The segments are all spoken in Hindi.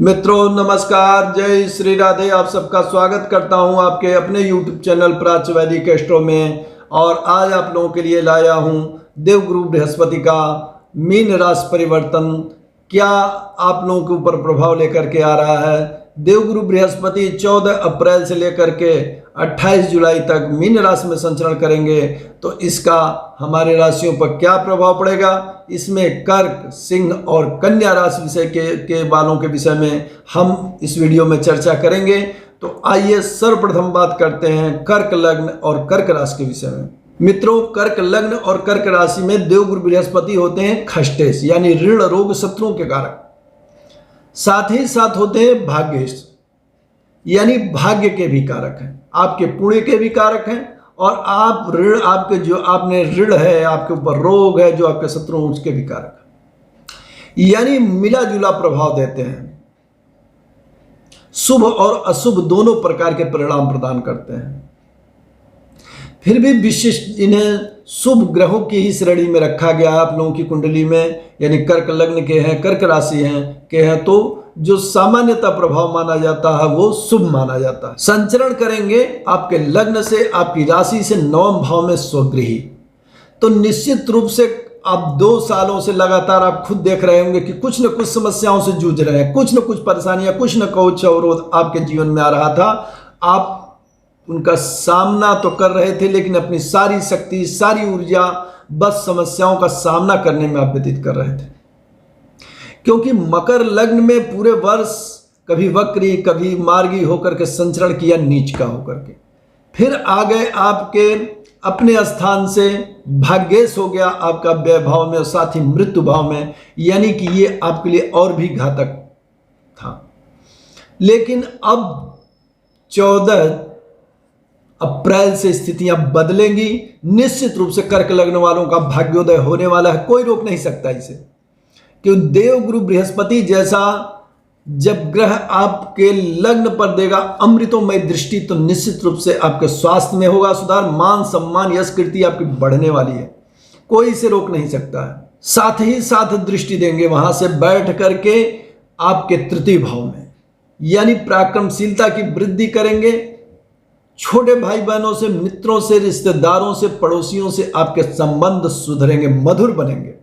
मित्रों नमस्कार, जय श्री राधे। आप सबका स्वागत करता हूं आपके अपने YouTube चैनल प्राच्य वैदिक एस्ट्रो में। और आज आप लोगों के लिए लाया हूं देवगुरु बृहस्पति का मीन राशि परिवर्तन क्या आप लोगों के ऊपर प्रभाव लेकर के आ रहा है। देवगुरु बृहस्पति 14 अप्रैल से लेकर के 28 जुलाई तक मीन राशि में संचरण करेंगे, तो इसका हमारे राशियों पर क्या प्रभाव पड़ेगा, इसमें कर्क, सिंह और कन्या राशि विषय के वालों के विषय में हम इस वीडियो में चर्चा करेंगे। तो आइए सर्वप्रथम बात करते हैं कर्क लग्न और कर्क राशि के विषय में। मित्रों, कर्क लग्न और कर्क राशि में देवगुरु बृहस्पति होते हैं खष्टेश यानी ऋण रोग शत्रुओं के कारक, साथ ही साथ होते हैं भाग्येश यानी भाग्य के भी कारक हैं, आपके पुण्य के भी कारक हैं। और आप ऋण, आपके जो आपने ऋण है, आपके ऊपर रोग है, जो आपके शत्रु हैं, उसके भी कारक हैं, यानी मिला जुला प्रभाव देते हैं। शुभ और अशुभ दोनों प्रकार के परिणाम प्रदान करते हैं। फिर भी विशिष्ट इन्हें शुभ ग्रहों की ही श्रेणी में रखा गया है आप लोगों की कुंडली में, यानी कर्क लग्न के हैं, कर्क राशि हैं तो जो सामान्यतः प्रभाव माना जाता है वो शुभ माना जाता है। संचरण करेंगे आपके लग्न से, आपकी राशि से नवम भाव में स्वगृही। तो निश्चित रूप से आप 2 सालों से लगातार आप खुद देख रहे होंगे कि कुछ न कुछ समस्याओं से जूझ रहे हैं, कुछ न कुछ परेशानियां, कुछ न कुछ अवरोध आपके जीवन में आ रहा था। आप उनका सामना तो कर रहे थे, लेकिन अपनी सारी शक्ति, सारी ऊर्जा बस समस्याओं का सामना करने में आप व्यतीत कर रहे थे। क्योंकि मकर लग्न में पूरे वर्ष कभी वक्री कभी मार्गी होकर के संचरण किया, नीच का होकर के फिर आ गए आपके अपने स्थान से, भाग्येश हो गया आपका व्यय भाव में और साथ ही मृत्यु भाव में, यानी कि ये आपके लिए और भी घातक था। लेकिन अब 14 अप्रैल से स्थितियां बदलेंगी। निश्चित रूप से कर्क लग्न वालों का भाग्योदय होने वाला है, कोई रोक नहीं सकता इसे। क्योंकि देवगुरु बृहस्पति जैसा जब ग्रह आपके लग्न पर देगा अमृतोमय दृष्टि, तो निश्चित रूप से आपके स्वास्थ्य में होगा सुधार, मान सम्मान यश कीर्ति आपकी बढ़ने वाली है, कोई इसे रोक नहीं सकता है। साथ ही साथ दृष्टि देंगे वहां से बैठ करके आपके तृतीय भाव में, यानी पराक्रमशीलता की वृद्धि करेंगे। छोटे भाई बहनों से, मित्रों से, रिश्तेदारों से, पड़ोसियों से आपके संबंध सुधरेंगे, मधुर बनेंगे।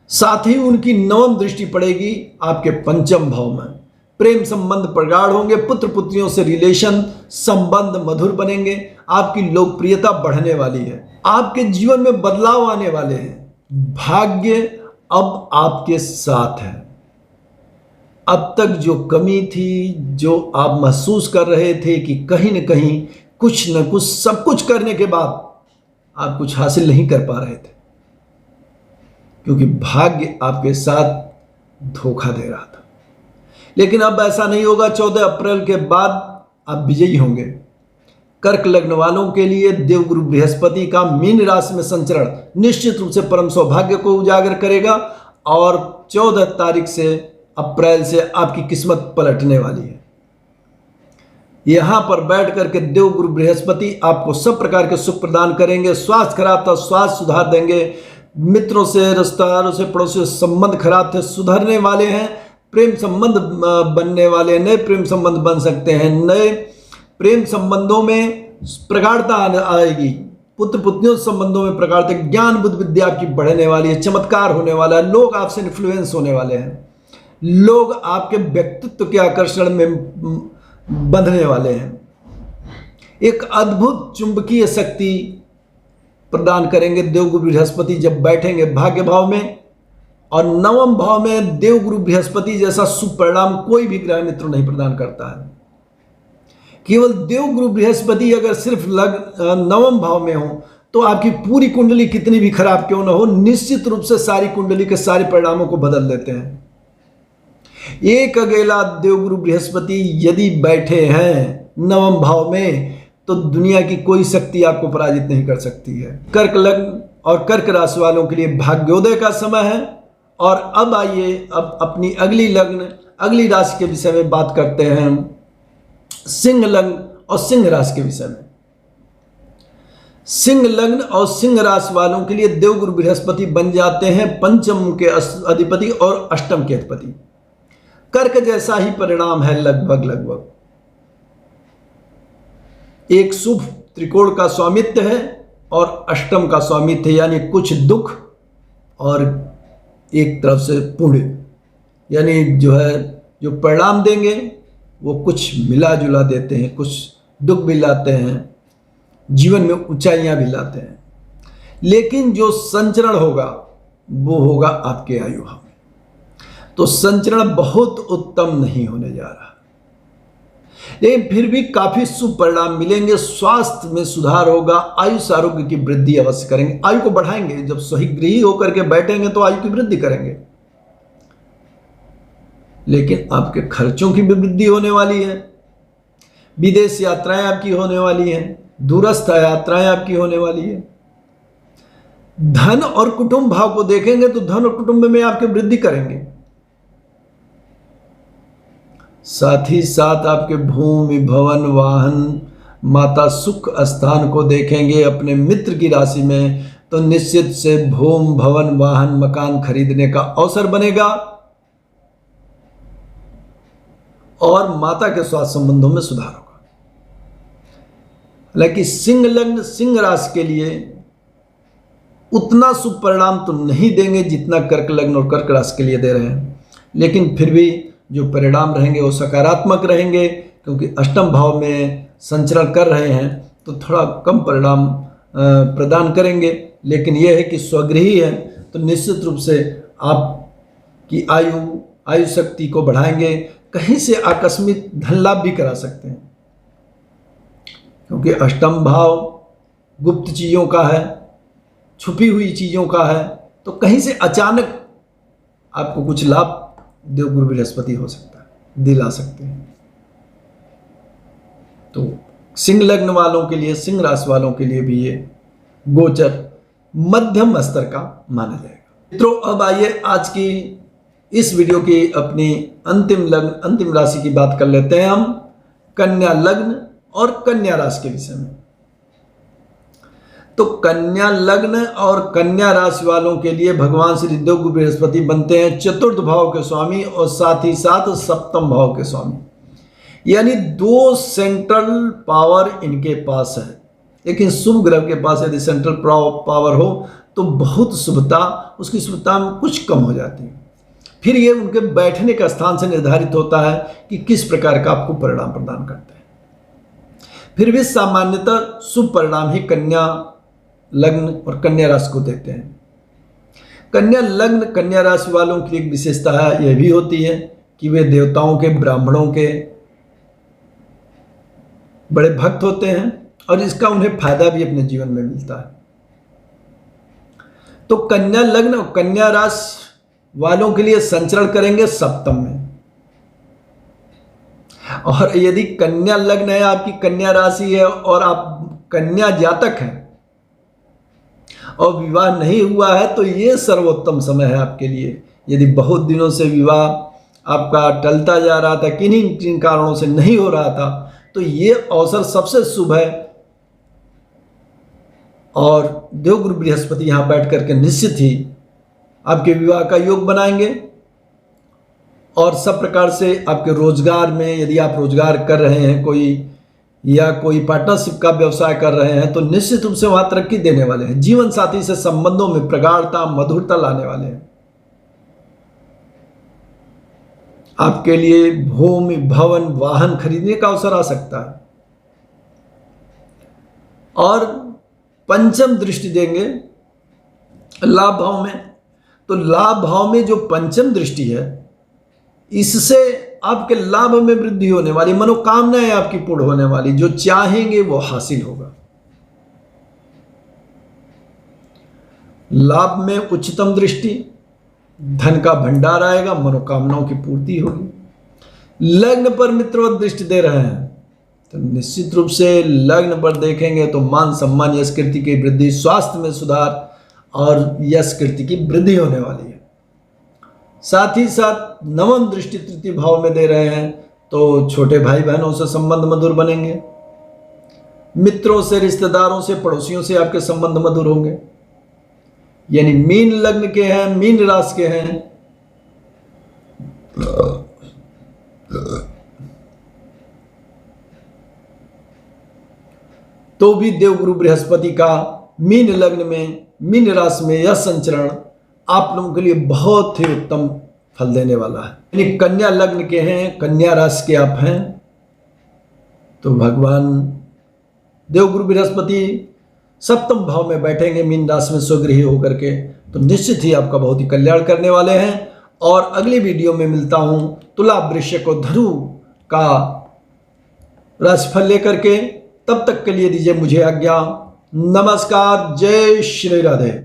साथ ही उनकी नवम दृष्टि पड़ेगी आपके पंचम भाव में, प्रेम संबंध प्रगाढ़ होंगे, पुत्र पुत्रियों से रिलेशन संबंध मधुर बनेंगे, आपकी लोकप्रियता बढ़ने वाली है, आपके जीवन में बदलाव आने वाले हैं। भाग्य अब आपके साथ है। अब तक जो कमी थी, जो आप महसूस कर रहे थे कि कहीं न कहीं कुछ न कुछ, सब कुछ करने के बाद आप कुछ हासिल नहीं कर पा रहे थे, क्योंकि भाग्य आपके साथ धोखा दे रहा था। लेकिन अब ऐसा नहीं होगा। 14 अप्रैल के बाद आप विजयी होंगे। कर्क लग्न वालों के लिए देवगुरु बृहस्पति का मीन राशि में संचरण निश्चित रूप से परम सौभाग्य को उजागर करेगा और 14 तारीख से अप्रैल से आपकी किस्मत पलटने वाली है। यहां पर बैठ करके देवगुरु बृहस्पति आपको सब प्रकार के सुख प्रदान करेंगे। स्वास्थ्य खराब था, स्वास्थ्य सुधार देंगे। मित्रों से, रिश्तेदारों से, पड़ोसियों से संबंध खराब थे, सुधरने वाले हैं। प्रेम संबंध बनने वाले, नए प्रेम संबंध बन सकते हैं। नए प्रेम संबंधों में प्रगाढ़ता आएगी, पुत्र पुत्रियों संबंधों में प्रगाढ़ता, ज्ञान बुद्धि विद्या आपकी बढ़ने वाली है, चमत्कार होने वाला है। लोग आपसे इन्फ्लुएंस होने वाले हैं, लोग आपके व्यक्तित्व के आकर्षण में बंधने वाले हैं। एक अद्भुत चुंबकीय शक्ति प्रदान करेंगे देवगुरु बृहस्पति जब बैठेंगे भाग्य भाव में। और नवम भाव में देवगुरु बृहस्पति जैसा शुभ परिणाम कोई भी ग्रह मित्र नहीं प्रदान करता है। केवल देवगुरु बृहस्पति अगर सिर्फ नवम भाव में हो, तो आपकी पूरी कुंडली कितनी भी खराब क्यों ना हो, निश्चित रूप से सारी कुंडली के सारे परिणामों को बदल देते हैं। एक अकेला देवगुरु बृहस्पति यदि बैठे हैं नवम भाव में, तो दुनिया की कोई शक्ति आपको पराजित नहीं कर सकती है। कर्क लग्न और कर्क राशि वालों के लिए भाग्योदय का समय है। और अब आइए अब अपनी अगली लग्न, अगली राशि के विषय में बात करते हैं, सिंह लग्न और सिंह राशि के विषय में। सिंह लग्न और सिंह राशि वालों के लिए देवगुरु बृहस्पति बन जाते हैं पंचम के अधिपति और अष्टम के अधिपति। कर्क जैसा ही परिणाम है लगभग लगभग। एक शुभ त्रिकोण का स्वामित्व है और अष्टम का स्वामित्व है, यानी कुछ दुख और एक तरफ से पुण्य, यानी जो है जो परिणाम देंगे वो कुछ मिला जुला देते हैं, कुछ दुख भी लाते हैं, जीवन में ऊंचाइयां भी लाते हैं। लेकिन जो संचरण होगा वो होगा आपके आयु भाव में। तो संचरण बहुत उत्तम नहीं होने जा रहा, लेकिन फिर भी काफी शुभ परिणाम मिलेंगे। स्वास्थ्य में सुधार होगा, आयुष आरोग्य की वृद्धि अवश्य करेंगे, आयु को बढ़ाएंगे। जब स्वगृही होकर के बैठेंगे तो आयु की वृद्धि करेंगे। लेकिन आपके खर्चों की भी वृद्धि होने वाली है, विदेश यात्राएं आपकी होने वाली हैं, दूरस्थ यात्राएं आपकी होने वाली है। धन और कुटुंब भाव को देखेंगे तो धन और कुटुंब में आपके वृद्धि करेंगे। साथ ही साथ आपके भूमि भवन वाहन माता सुख स्थान को देखेंगे अपने मित्र की राशि में, तो निश्चित से भूमि भवन वाहन मकान खरीदने का अवसर बनेगा और माता के स्वास्थ्य संबंधों में सुधार होगा। हालांकि सिंह लग्न सिंह राशि के लिए उतना शुभ परिणाम तो नहीं देंगे जितना कर्क लग्न और कर्क राशि के लिए दे रहे हैं, लेकिन फिर भी जो परिणाम रहेंगे वो सकारात्मक रहेंगे, क्योंकि अष्टम भाव में संचरण कर रहे हैं तो थोड़ा कम परिणाम प्रदान करेंगे। लेकिन यह है कि स्वगृही है तो निश्चित रूप से आपकी आयु शक्ति को बढ़ाएंगे। कहीं से आकस्मिक धन लाभ भी करा सकते हैं, क्योंकि अष्टम भाव गुप्त चीज़ों का है, छुपी हुई चीज़ों का है, तो कहीं से अचानक आपको कुछ लाभ देवगुरु बृहस्पति हो सकता है, दिला सकते हैं। तो सिंह लग्न वालों के लिए, सिंह राशि वालों के लिए भी ये गोचर मध्यम स्तर का माना जाएगा। मित्रों, अब आइए आज की इस वीडियो की अपनी अंतिम राशि की बात कर लेते हैं हम कन्या लग्न और कन्या राशि के विषय में। तो कन्या लग्न और कन्या राशि वालों के लिए भगवान श्री देवगुरु बृहस्पति बनते हैं चतुर्थ भाव के स्वामी और साथ ही साथ सप्तम भाव के स्वामी, यानी 2 सेंट्रल पावर इनके पास है। लेकिन शुभ ग्रह के पास यदि सेंट्रल पावर हो तो बहुत शुभता, उसकी शुभता में कुछ कम हो जाती है। फिर ये उनके बैठने का स्थान से निर्धारित होता है कि किस प्रकार का आपको परिणाम प्रदान करते हैं। फिर भी सामान्यतः शुभ परिणाम ही कन्या लग्न और कन्या राशि को देते हैं। कन्या लग्न कन्या राशि वालों की एक विशेषता यह भी होती है कि वे देवताओं के, ब्राह्मणों के बड़े भक्त होते हैं और इसका उन्हें फायदा भी अपने जीवन में मिलता है। तो कन्या लग्न और कन्या राशि वालों के लिए संचरण करेंगे सप्तम में, और यदि कन्या लग्न है, आपकी कन्या राशि है और आप कन्या जातक हैं और विवाह नहीं हुआ है, तो ये सर्वोत्तम समय है आपके लिए। यदि बहुत दिनों से विवाह आपका टलता जा रहा था, किन्हीं कारणों से नहीं हो रहा था, तो ये अवसर सबसे शुभ है और देवगुरु बृहस्पति यहाँ बैठ करके निश्चित ही आपके विवाह का योग बनाएंगे। और सब प्रकार से आपके रोजगार में, यदि आप रोजगार कर रहे हैं कोई या कोई पार्टनरशिप का व्यवसाय कर रहे हैं, तो निश्चित रूप से वहां तरक्की देने वाले हैं। जीवन साथी से संबंधों में प्रगाढ़ता, मधुरता लाने वाले हैं। आपके लिए भूमि भवन वाहन खरीदने का अवसर आ सकता है। और पंचम दृष्टि देंगे लाभ भाव में, तो लाभ भाव में जो पंचम दृष्टि है, इससे आपके लाभ में वृद्धि होने वाली, मनोकामनाएं आपकी पूर्ण होने वाली, जो चाहेंगे वो हासिल होगा। लाभ में उच्चतम दृष्टि, धन का भंडार आएगा, मनोकामनाओं की पूर्ति होगी। लग्न पर मित्रवत दृष्टि दे रहे हैं तो निश्चित रूप से लग्न पर देखेंगे तो मान सम्मान यश कीर्ति की वृद्धि, स्वास्थ्य में सुधार और यश कीर्ति की वृद्धि होने वाली है। साथ ही साथ नवम दृष्टि तृतीय भाव में दे रहे हैं तो छोटे भाई बहनों से संबंध मधुर बनेंगे, मित्रों से, रिश्तेदारों से, पड़ोसियों से आपके संबंध मधुर होंगे। यानी मीन लग्न के हैं, मीन राशि के हैं तो भी देवगुरु बृहस्पति का मीन लग्न में, मीन राशि में यह संचरण आप लोगों के लिए बहुत ही उत्तम फल देने वाला है। यानी कन्या लग्न के हैं, कन्या राशि के आप हैं, तो भगवान देवगुरु बृहस्पति सप्तम भाव में बैठेंगे मीन राशि में स्वगृही होकर के, तो निश्चित ही आपका बहुत ही कल्याण करने वाले हैं। और अगली वीडियो में मिलता हूं तुला, वृश्चिक और धनु का राशिफल लेकर के। तब तक के लिए दीजिए मुझे आज्ञा। नमस्कार, जय श्री राधे।